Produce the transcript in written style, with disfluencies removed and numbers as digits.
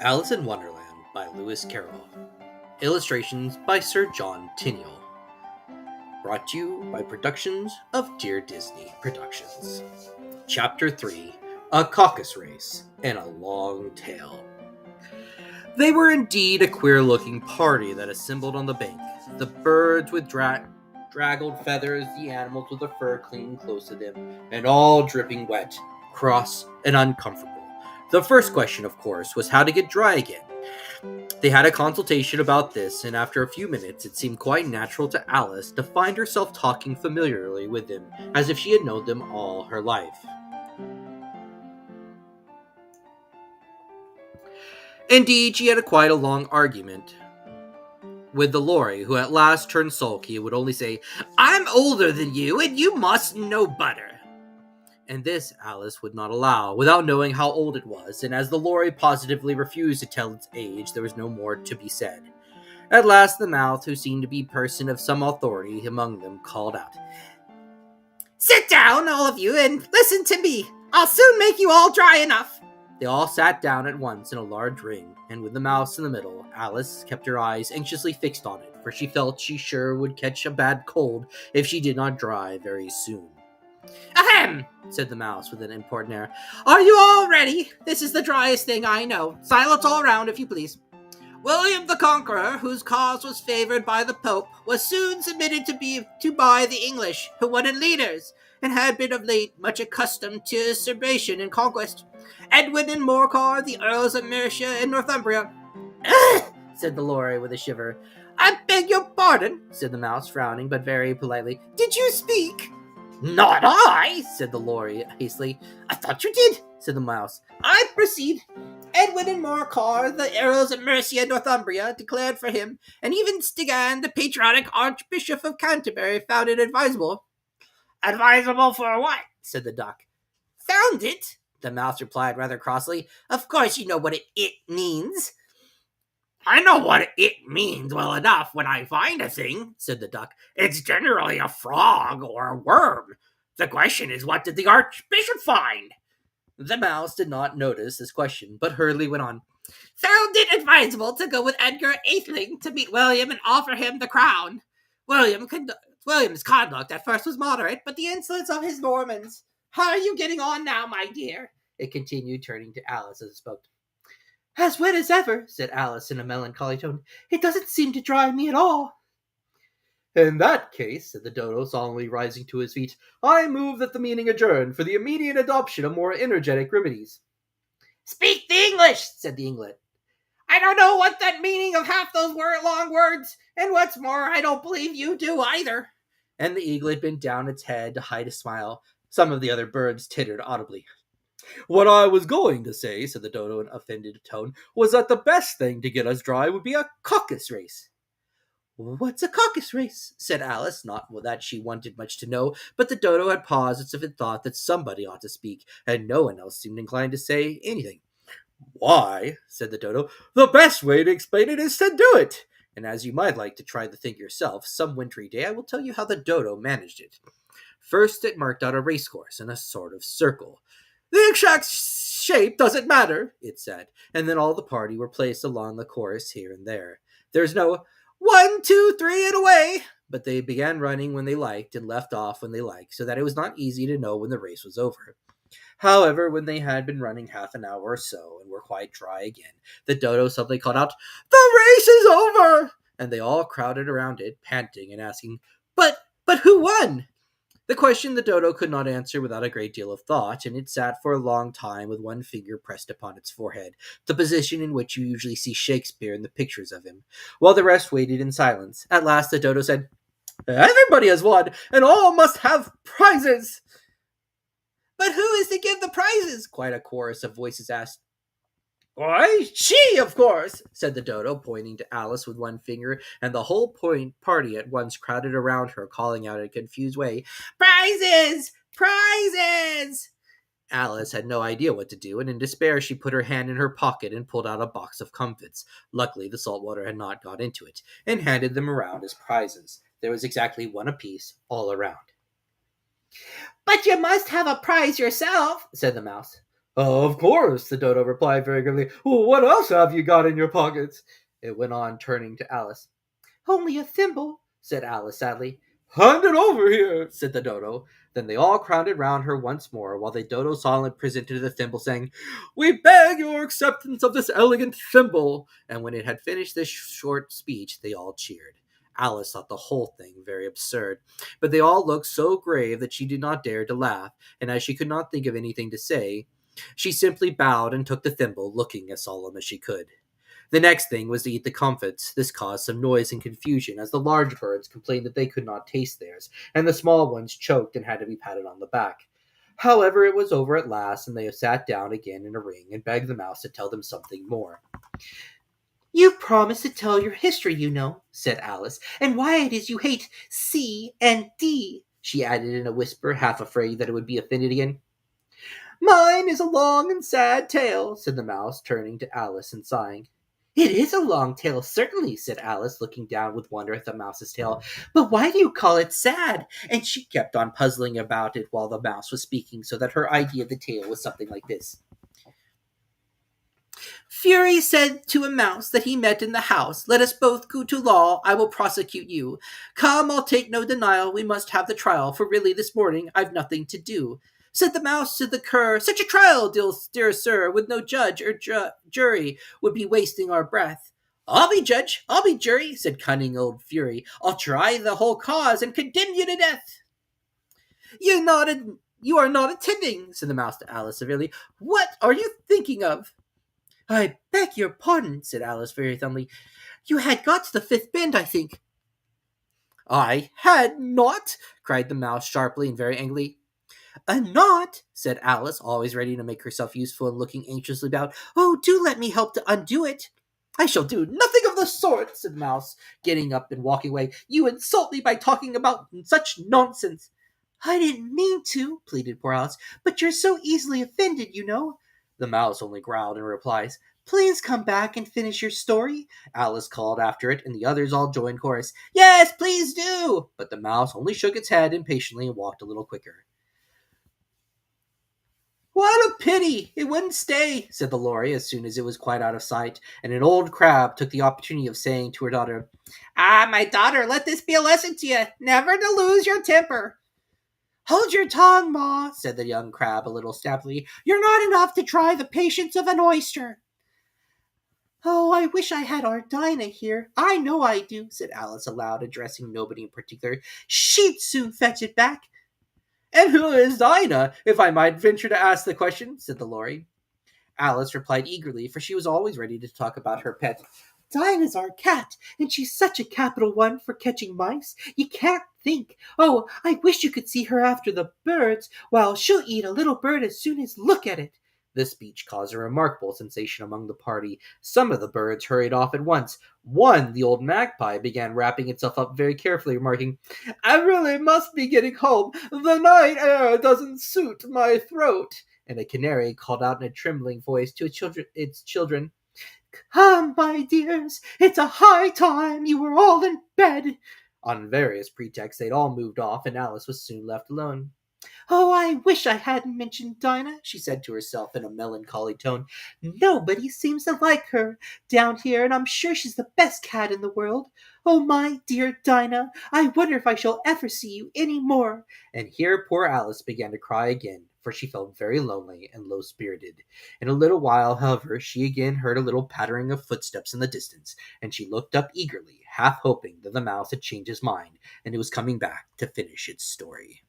Alice in Wonderland by Lewis Carroll. Illustrations by Sir John Tenniel. Brought to you by Productions of Dear Disney Productions. Chapter 3: A Caucus-Race and a Long Tail. They were indeed a queer-looking party that assembled on the bank. The birds with draggled feathers, the animals with their fur clinging close to them, and all dripping wet, cross, and uncomfortable. The first question, of course, was how to get dry again. They had a consultation about this, and after a few minutes it seemed quite natural to Alice to find herself talking familiarly with them, as if she had known them all her life. Indeed, she had quite a long argument with the lorry, who at last turned sulky and would only say, "I'm older than you, and you must know better." And this Alice would not allow, without knowing how old it was, and as the lorry positively refused to tell its age, there was no more to be said. At last the Mouth, who seemed to be a person of some authority among them, called out, "Sit down, all of you, and listen to me. I'll soon make you all dry enough." They all sat down at once in a large ring, and with the mouse in the middle, Alice kept her eyes anxiously fixed on it, for she felt she sure would catch a bad cold if she did not dry very soon. "Ahem!" said the mouse with an important air. "Are you all ready? This is the driest thing I know. Silence all round, if you please. William the Conqueror, whose cause was favored by the Pope, was soon submitted to by the English, who wanted leaders, and had been of late much accustomed to usurpation and conquest. Edwin and Morcar, the Earls of Mercia and Northumbria." "Ugh!" said the lorry with a shiver. "I beg your pardon," said the mouse, frowning, but very politely. "Did you speak?" "Not I," said the lorry hastily. "I thought you did," said the mouse. "I proceed. Edwin and Morcar, the Earls of Mercia and Northumbria, declared for him, and even Stigand, the patriotic Archbishop of Canterbury, found it advisable." "Advisable for what?" said the duck. "Found it," the mouse replied rather crossly. "Of course you know what it means." "I know what it means well enough when I find a thing," said the duck. "It's generally a frog or a worm. The question is, what did the Archbishop find?" The mouse did not notice this question, but hurriedly went on. "Found it advisable to go with Edgar Atheling to meet William and offer him the crown. William's conduct at first was moderate, but the insolence of his Normans. How are you getting on now, my dear?" it continued, turning to Alice as it spoke. "As wet as ever," said Alice in a melancholy tone. "It doesn't seem to dry me at all." "In that case," said the Dodo, solemnly rising to his feet, "I move that the meeting adjourn for the immediate adoption of more energetic remedies." "Speak the English," said the Eaglet. "I don't know what the meaning of half those long words, and what's more, I don't believe you do either." And the Eaglet bent down its head to hide a smile. Some of the other birds tittered audibly. "What I was going to say," said the Dodo in an offended tone, "was that the best thing to get us dry would be a caucus race." "What's a caucus race?" said Alice, not that she wanted much to know, but the Dodo had paused as if it thought that somebody ought to speak, and no one else seemed inclined to say anything. "Why," said the Dodo, "the best way to explain it is to do it. And as you might like to try the thing yourself, some wintry day I will tell you how the Dodo managed it. First, it marked out a racecourse in a sort of circle. "The exact shape doesn't matter," it said, and then all the party were placed along the course here and there. There's no 1, 2, 3, and away, but they began running when they liked and left off when they liked, so that it was not easy to know when the race was over. However, when they had been running half an hour or so and were quite dry again, the Dodo suddenly called out, "The race is over!" And they all crowded around it, panting and asking, But who won?" The question the Dodo could not answer without a great deal of thought, and it sat for a long time with one finger pressed upon its forehead, the position in which you usually see Shakespeare in the pictures of him, while the rest waited in silence. At last the Dodo said, "Everybody has won, and all must have prizes." "But who is to give the prizes?" quite a chorus of voices asked. "Why, she, of course," said the Dodo, pointing to Alice with one finger, and the whole party at once crowded around her, calling out in a confused way, "Prizes! Prizes!" Alice had no idea what to do, and in despair she put her hand in her pocket and pulled out a box of comfits. Luckily the salt water had not got into it, and handed them around as prizes. There was exactly one apiece, all around. "But you must have a prize yourself," said the mouse. "Oh, of course," the dodo replied very gravely. "Well, what else have you got in your pockets?" It went on, turning to Alice. "Only a thimble," said Alice sadly. "Hand it over here," said the dodo. Then they all crowded round her once more, while the dodo solemnly presented the thimble, saying, "We beg your acceptance of this elegant thimble." And when it had finished this short speech, they all cheered. Alice thought the whole thing very absurd, but they all looked so grave that she did not dare to laugh, and as she could not think of anything to say, she simply bowed and took the thimble, looking as solemn as she could. The next thing was to eat the comfits. This caused some noise and confusion, as the large birds complained that they could not taste theirs, and the small ones choked and had to be patted on the back. However, it was over at last, and they sat down again in a ring and begged the mouse to tell them something more. "You promised to tell your history, you know," said Alice, "and why it is you hate C and D," she added in a whisper, half afraid that it would be offended again. "Mine is a long and sad tale," said the mouse, turning to Alice and sighing. "It is a long tale, certainly," said Alice, looking down with wonder at the mouse's tail. "But why do you call it sad?" And she kept on puzzling about it while the mouse was speaking, so that her idea of the tale was something like this. "Fury said to a mouse that he met in the house, 'Let us both go to law, I will prosecute you. Come, I'll take no denial, we must have the trial, for really this morning I've nothing to do.' Said the mouse to the cur, 'Such a trial, dear sir, with no judge or jury, would be wasting our breath.' 'I'll be judge, I'll be jury,' said cunning old Fury. 'I'll try the whole cause and condemn you to death.' You are not attending," said the mouse to Alice severely. "What are you thinking of?" "I beg your pardon," said Alice very thumbly. "You had got to the fifth bend, I think." "I had not," cried the mouse sharply and very angrily. "Not," said Alice, always ready to make herself useful and looking anxiously about. "Oh, do let me help to undo it." "I shall do nothing of the sort," said the mouse, getting up and walking away. "You insult me by talking about such nonsense." "I didn't mean to," pleaded poor Alice, "but you're so easily offended, you know." The mouse only growled in reply. "Please come back and finish your story," Alice called after it, and the others all joined chorus. "Yes, please do!" But the mouse only shook its head impatiently and walked a little quicker. "What a pity! It wouldn't stay," said the Lory as soon as it was quite out of sight, and an old crab took the opportunity of saying to her daughter, "Ah, my daughter, let this be a lesson to you, never to lose your temper." "Hold your tongue, Ma," said the young crab a little snappily. "You're not enough to try the patience of an oyster." "Oh, I wish I had our Dinah here. I know I do," said Alice aloud, addressing nobody in particular. "She'd soon fetch it back." "And who is Dinah, if I might venture to ask the question?" said the Lory. Alice replied eagerly, for she was always ready to talk about her pet. "Dinah's our cat, and she's such a capital one for catching mice. You can't think. Oh, I wish you could see her after the birds. Well, she'll eat a little bird as soon as look at it." This speech caused a remarkable sensation among the party. Some of the birds hurried off at once. One, the old magpie, began wrapping itself up very carefully, remarking, "I really must be getting home. The night air doesn't suit my throat." And a canary called out in a trembling voice to its children, "Come, my dears, it's a high time you were all in bed." On various pretexts, they'd all moved off, and Alice was soon left alone. "Oh, I wish I hadn't mentioned Dinah," she said to herself in a melancholy tone. "Nobody seems to like her down here, and I'm sure she's the best cat in the world. Oh, my dear Dinah, I wonder if I shall ever see you any more." And here poor Alice began to cry again, for she felt very lonely and low-spirited. In a little while, however, she again heard a little pattering of footsteps in the distance, and she looked up eagerly, half hoping that the mouse had changed his mind, and it was coming back to finish its story.